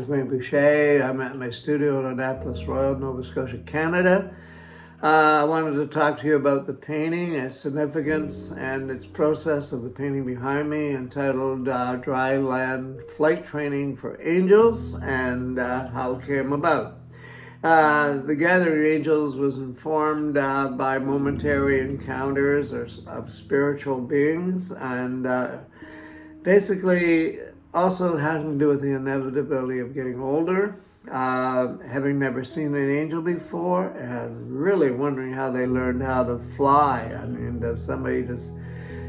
is me, Boucher. I'm at my studio in Annapolis Royal, Nova Scotia, Canada. I wanted to talk to you about the painting, its significance, and its process of the painting behind me, entitled Dryland Flight Training for Angels, and how it came about. The gathering angels was informed by momentary encounters of spiritual beings, and basically also having to do with the inevitability of getting older, having never seen an angel before, and really wondering how they learned how to fly. I mean, does somebody just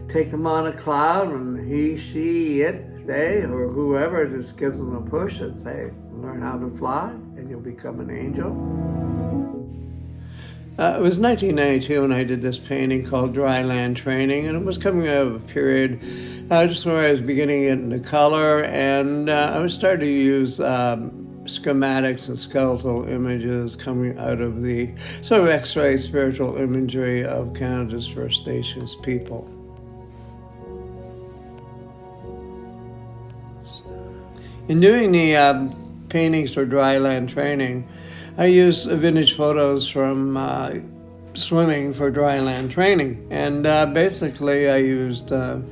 take them on a cloud and he, she, it, they, or whoever just gives them a push and say, learn how to fly and you'll become an angel? It was 1992 when I did this painting called Dryland Training, and it was coming out of a period just where I was beginning to get into color, and I was starting to use schematics and skeletal images coming out of the sort of X-ray spiritual imagery of Canada's First Nations people. In doing the paintings for Dryland Training, I used vintage photos from swimming for Dryland Training, and basically I used a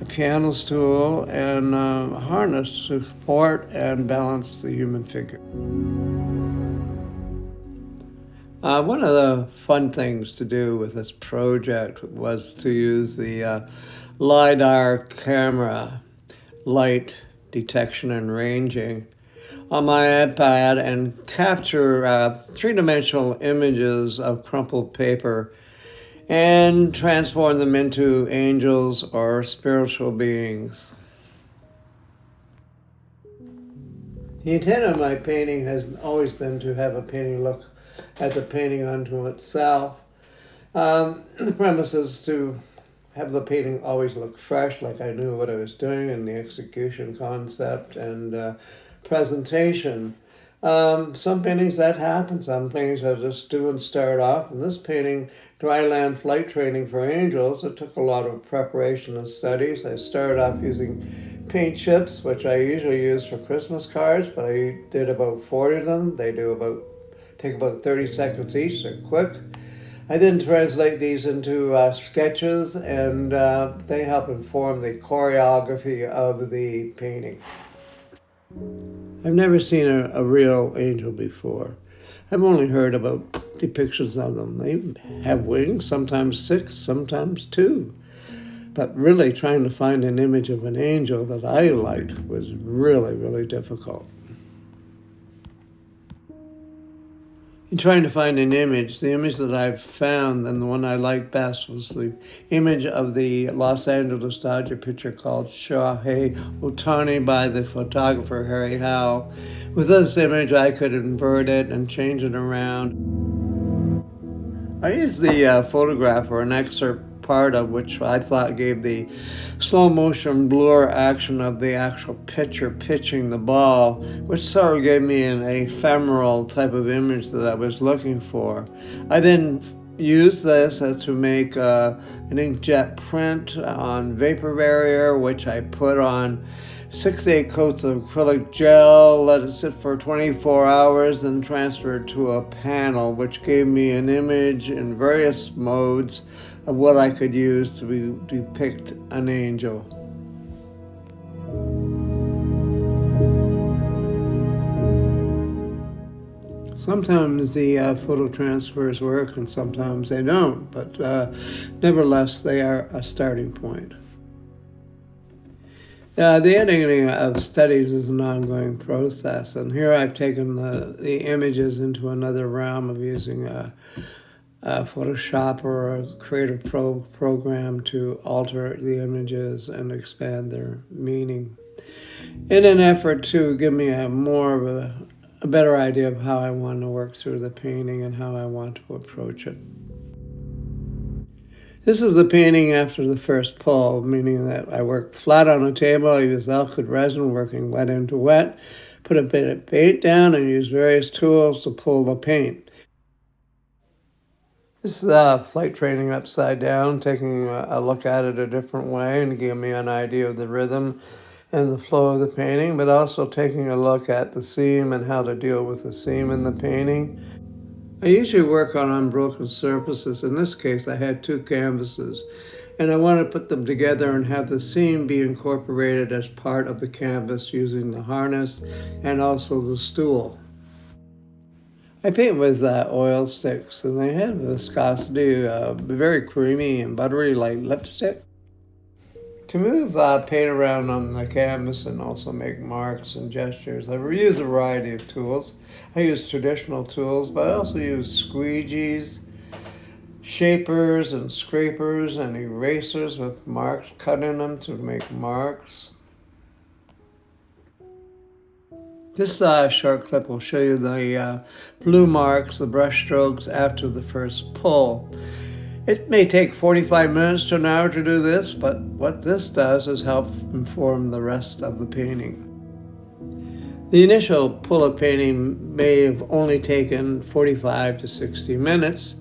piano stool and a harness to support and balance the human figure. One of the fun things to do with this project was to use the LiDAR camera, light detection and ranging, on my iPad and capture three-dimensional images of crumpled paper and transform them into angels or spiritual beings. The intent of my painting has always been to have a painting look as a painting unto itself. The premise is to have the painting always look fresh, like I knew what I was doing, and the execution concept and presentation. Some paintings that happen, some paintings I just do and start off. In this painting, Dryland Flight Training for Angels, it took a lot of preparation and studies. I started off using paint chips, which I usually use for Christmas cards, but I did about 40 of them. They take about 30 seconds each, they're quick. I then translate these into sketches, and they help inform the choreography of the painting. I've never seen a real angel before. I've only heard about depictions of them. They have wings, sometimes 6, sometimes 2. But really trying to find an image of an angel that I liked was really, really difficult. In trying to find an image, the image that I've found and the one I liked best was the image of the Los Angeles Dodger pitcher called Shohei Ohtani by the photographer Harry Howe. With this image, I could invert it and change it around. I used the photograph, or an excerpt part of which I thought gave the slow motion blur action of the actual pitcher pitching the ball, which sort of gave me an ephemeral type of image that I was looking for. I then used this to make an inkjet print on vapor barrier, which I put on 6 to 8 coats of acrylic gel, let it sit for 24 hours, then transfer it to a panel, which gave me an image in various modes of what I could use to depict an angel. Sometimes the photo transfers work and sometimes they don't, but nevertheless they are a starting point. The editing of studies is an ongoing process, and here I've taken the images into another realm of using a Photoshop or a creative program to alter the images and expand their meaning, in an effort to give me more of a better idea of how I want to work through the painting and how I want to approach it. This is the painting after the first pull, meaning that I work flat on a table, I use alkyd resin, working wet into wet, put a bit of paint down, and use various tools to pull the paint. This is flight training upside down, taking a look at it a different way and giving me an idea of the rhythm and the flow of the painting, but also taking a look at the seam and how to deal with the seam in the painting. I usually work on unbroken surfaces. In this case, I had 2 canvases, and I want to put them together and have the seam be incorporated as part of the canvas using the harness and also the stool. I paint with oil sticks, and they have viscosity, very creamy and buttery like lipstick. To move paint around on the canvas and also make marks and gestures, I use a variety of tools. I use traditional tools, but I also use squeegees, shapers and scrapers and erasers with marks cut in them to make marks. This short clip will show you the blue marks, the brush strokes after the first pull. It may take 45 minutes to an hour to do this, but what this does is help inform the rest of the painting. The initial pull of painting may have only taken 45 to 60 minutes,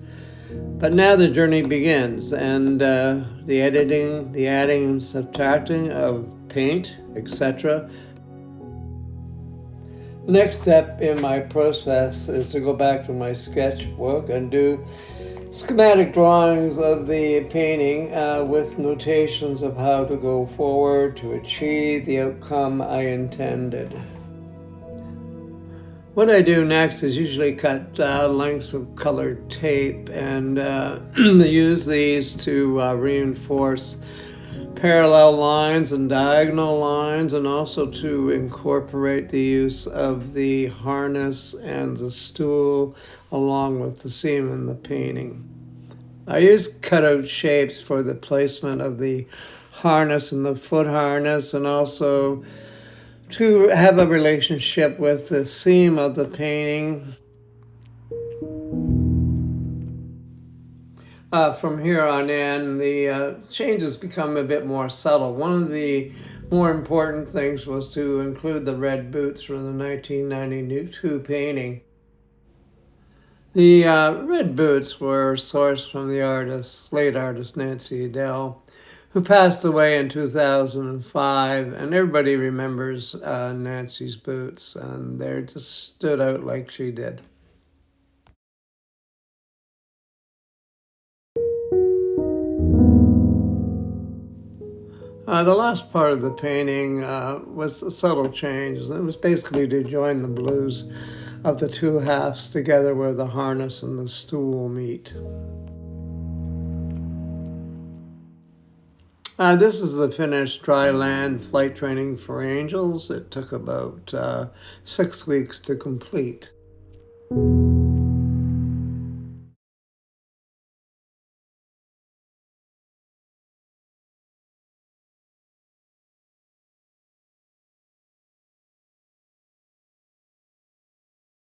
but now the journey begins, and the editing, the adding and subtracting of paint, etc. The next step in my process is to go back to my sketchbook and do schematic drawings of the painting with notations of how to go forward to achieve the outcome I intended. What I do next is usually cut lengths of colored tape and use these to reinforce parallel lines and diagonal lines, and also to incorporate the use of the harness and the stool along with the seam in the painting. I use cutout shapes for the placement of the harness and the foot harness, and also to have a relationship with the seam of the painting. From here on in, the changes become a bit more subtle. One of the more important things was to include the red boots from the 1992 painting. The red boots were sourced from the late artist Nancy Adele, who passed away in 2005, and everybody remembers Nancy's boots, and they just stood out like she did. The last part of the painting was a subtle change. It was basically to join the blues of the 2 halves together where the harness and the stool meet. This is the finished Dryland flight training for angels. It took about 6 weeks to complete.